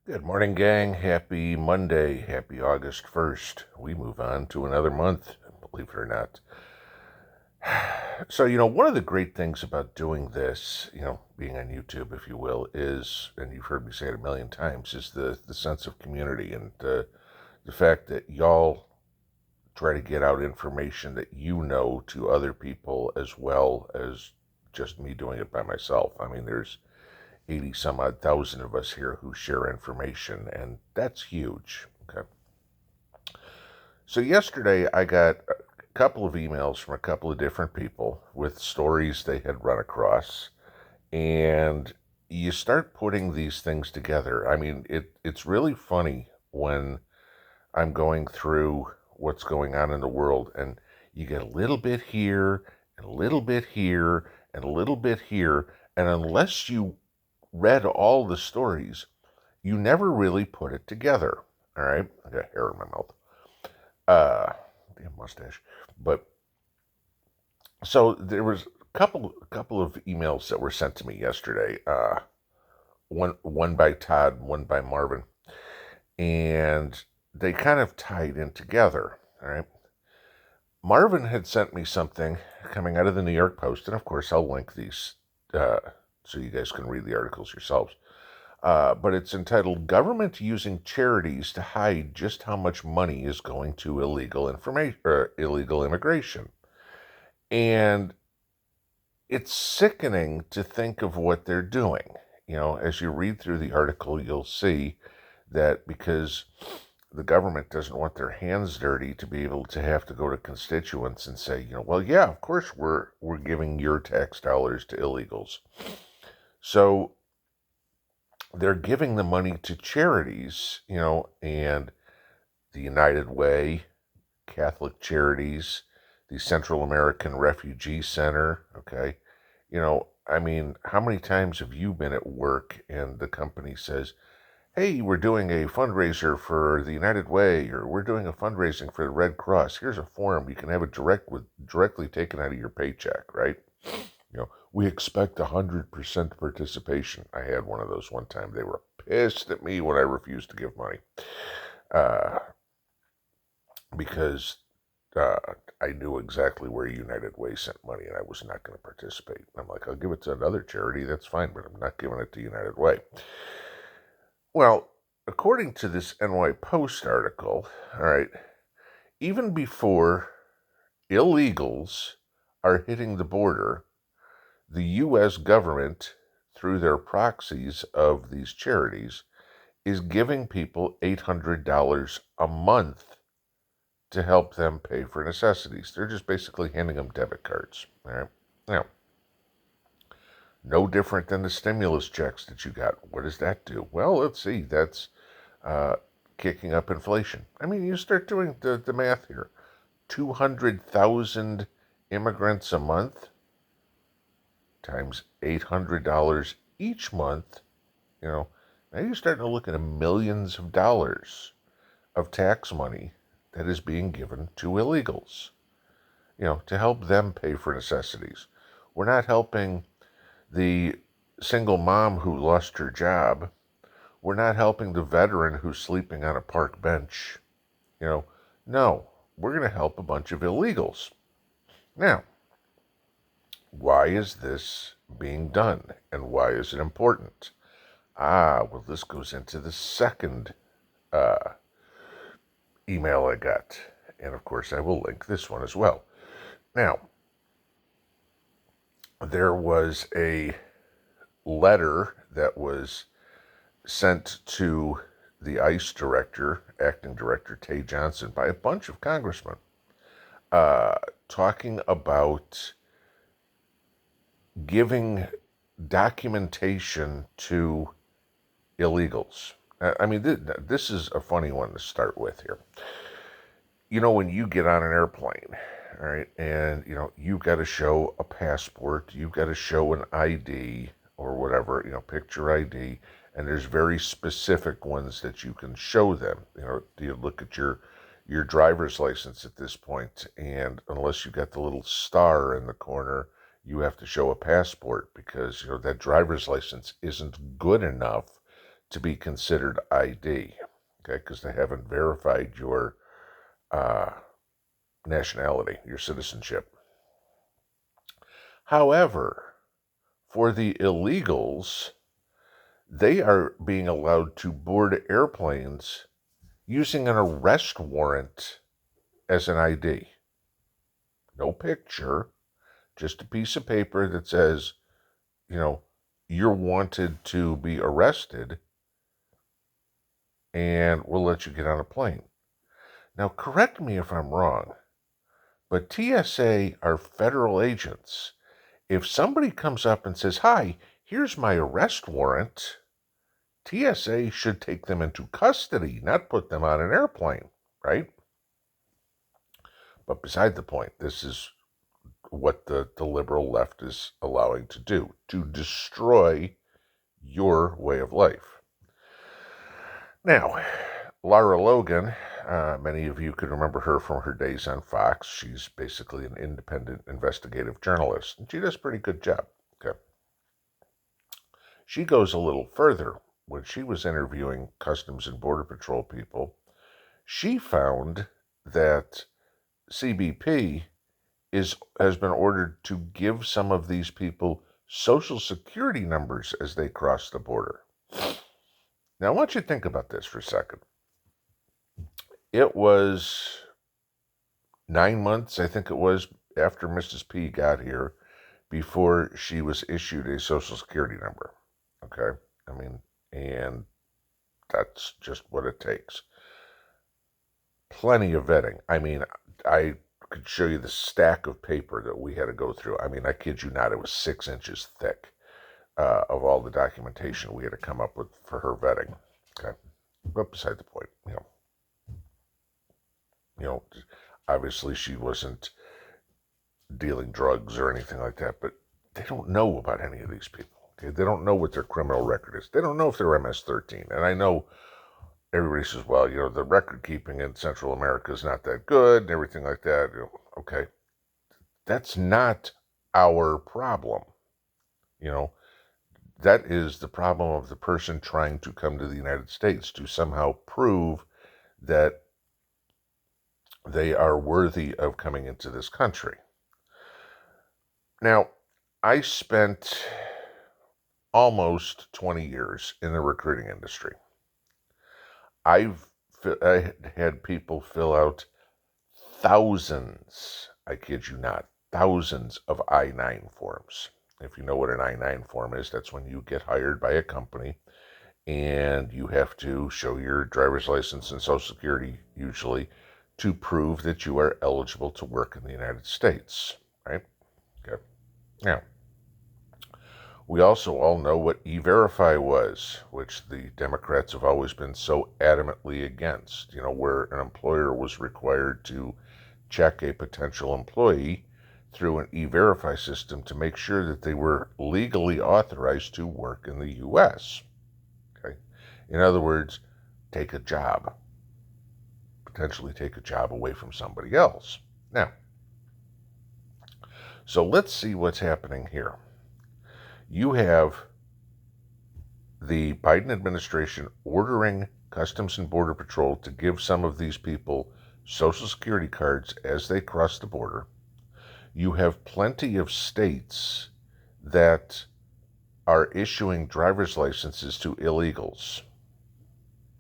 Good morning, gang. Happy Monday. Happy August 1st. We move on to another month, believe it or not. So, one of the great things about doing this, being on YouTube, if you will, is, and you've heard me say it a million times, is the sense of community and the fact that y'all try to get out information that you know to other people as well as just me doing it by myself. I mean, there's 80 some odd thousand of us here who share information, and that's huge. Okay. So, yesterday I got a couple of emails from a couple of different people with stories they had run across, and you start putting these things together. I mean, it's really funny when I'm going through what's going on in the world, and you get a little bit here, and a little bit here, and a little bit here, and unless you read all the stories, you never really put it together. All right, I got hair in my mouth. Damn mustache. But so there was a couple of emails that were sent to me yesterday. One by Todd, one by Marvin, and they kind of tied in together. All right. Marvin had sent me something coming out of the New York Post, and of course I'll link these so you guys can read the articles yourselves. But it's entitled "Government Using Charities to Hide Just How Much Money Is Going to Illegal Information or Illegal Immigration." And it's sickening to think of what they're doing. As you read through the article, you'll see that because the government doesn't want their hands dirty to be able to have to go to constituents and say, well, yeah, of course we're giving your tax dollars to illegals. So they're giving the money to charities, and the United Way, Catholic Charities, the Central American Refugee Center, okay? I mean, how many times have you been at work and the company says, hey, we're doing a fundraiser for the United Way, or we're doing a fundraising for the Red Cross. Here's a form. You can have it directly taken out of your paycheck, right? We expect 100% participation. I had one of those one time. They were pissed at me when I refused to give money uh, because uh, I knew exactly where United Way sent money and I was not going to participate. I'm like, I'll give it to another charity. That's fine, but I'm not giving it to United Way. Well, according to this NY Post article, all right, even before illegals are hitting the border, the U.S. government, through their proxies of these charities, is giving people $800 a month to help them pay for necessities. They're just basically handing them debit cards. All right. Now, no different than the stimulus checks that you got. What does that do? Well, let's see. That's uh, kicking up inflation. I mean, you start doing the math here. 200,000 immigrants a month times $800 each month, now you're starting to look at millions of dollars of tax money that is being given to illegals, to help them pay for necessities. We're not helping the single mom who lost her job. We're not helping the veteran who's sleeping on a park bench. No, we're going to help a bunch of illegals. Now, why is this being done and why is it important? Well, this goes into the second uh, email I got. And of course, I will link this one as well. Now, there was a letter that was sent to the ICE director, acting director Tay Johnson, by a bunch of congressmen talking about giving documentation to illegals. I mean, this is a funny one to start with here. When you get on an airplane, all right, and, you've got to show a passport, you've got to show an ID or whatever, picture ID, and there's very specific ones that you can show them. You look at your driver's license at this point, and unless you got the little star in the corner, you have to show a passport because, that driver's license isn't good enough to be considered ID, okay, because they haven't verified your nationality, your citizenship. However, for the illegals, they are being allowed to board airplanes using an arrest warrant as an ID. No picture, just a piece of paper that says, you're wanted to be arrested and we'll let you get on a plane. Now, correct me if I'm wrong, but TSA are federal agents. If somebody comes up and says, hi, here's my arrest warrant, TSA should take them into custody, not put them on an airplane, right? But beside the point, this is what the liberal left is allowing to do, to destroy your way of life. Now, Lara Logan, many of you could remember her from her days on Fox. She's basically an independent investigative journalist, and she does a pretty good job. Okay. She goes a little further. When she was interviewing Customs and Border Patrol people, she found that CBP has been ordered to give some of these people Social Security numbers as they cross the border. Now, I want you to think about this for a second. It was 9 months, I think it was, after Mrs. P got here, before she was issued a Social Security number. Okay? And that's just what it takes. Plenty of vetting. I could show you the stack of paper that we had to go through. I kid you not, it was 6 inches thick of all the documentation we had to come up with for her vetting. Okay? But beside the point, obviously she wasn't dealing drugs or anything like that, but they don't know about any of these people. Okay? They don't know what their criminal record is. They don't know if they're MS-13. And I know everybody says, well, the record keeping in Central America is not that good and everything like that. Okay. That's not our problem. That is the problem of the person trying to come to the United States to somehow prove that they are worthy of coming into this country. Now, I spent almost 20 years in the recruiting industry. I had people fill out thousands, I kid you not, thousands of I-9 forms. If you know what an I-9 form is, that's when you get hired by a company and you have to show your driver's license and Social Security, usually, to prove that you are eligible to work in the United States, right? Okay. Now, we also all know what E-Verify was, which the Democrats have always been so adamantly against, where an employer was required to check a potential employee through an E-Verify system to make sure that they were legally authorized to work in the U.S. Okay? In other words, take a job. Potentially take a job away from somebody else. Now, so let's see what's happening here. You have the Biden administration ordering Customs and Border Patrol to give some of these people Social Security cards as they cross the border. You have plenty of states that are issuing driver's licenses to illegals.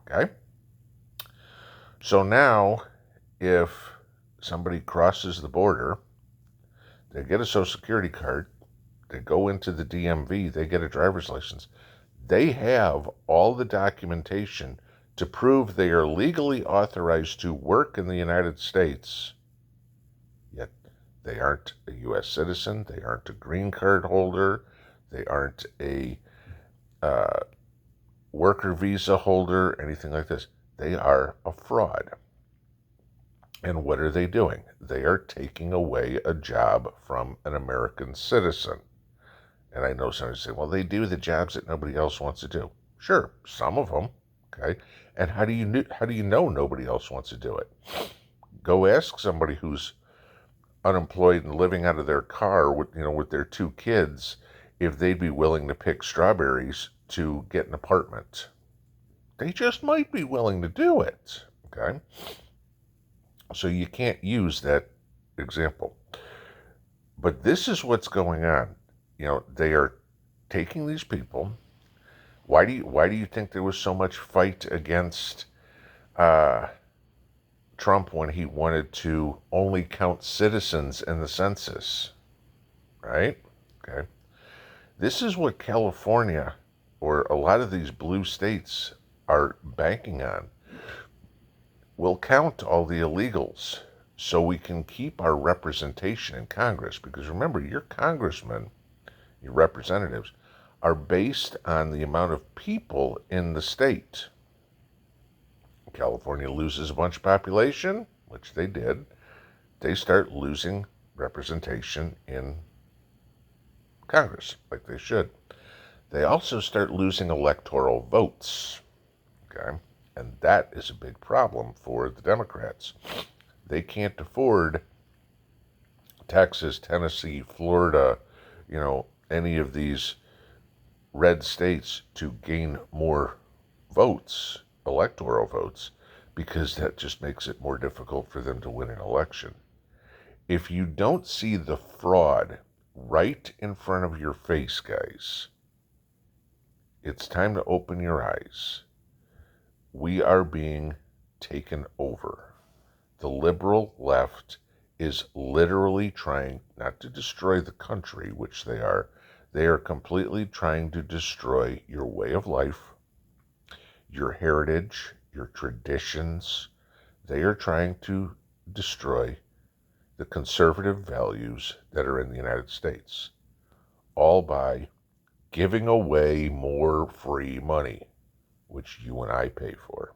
Okay? So now, if somebody crosses the border, they get a Social Security card, they go into the DMV, they get a driver's license. They have all the documentation to prove they are legally authorized to work in the United States, yet they aren't a U.S. citizen, they aren't a green card holder, they aren't a worker visa holder, anything like this. They are a fraud. And what are they doing? They are taking away a job from an American citizen. And I know somebody say, well, they do the jobs that nobody else wants to do. Sure, some of them, okay? And how do you know nobody else wants to do it? Go ask somebody who's unemployed and living out of their car with their 2 kids if they'd be willing to pick strawberries to get an apartment. They just might be willing to do it. Okay? So you can't use that example. But this is what's going on. They are taking these people. Why do you think there was so much fight against Trump when he wanted to only count citizens in the census? Right? Okay. This is what California or a lot of these blue states are banking on. We'll count all the illegals so we can keep our representation in Congress. Because remember, your congressmen, your representatives, are based on the amount of people in the state. California loses a bunch of population, which they did. They start losing representation in Congress, like they should. They also start losing electoral votes, okay? And that is a big problem for the Democrats. They can't afford Texas, Tennessee, Florida, any of these red states to gain more votes, electoral votes, because that just makes it more difficult for them to win an election. If you don't see the fraud right in front of your face, guys, it's time to open your eyes. We are being taken over. The liberal left is literally trying not to destroy the country, which they are. They are completely trying to destroy your way of life, your heritage, your traditions. They are trying to destroy the conservative values that are in the United States, all by giving away more free money, which you and I pay for.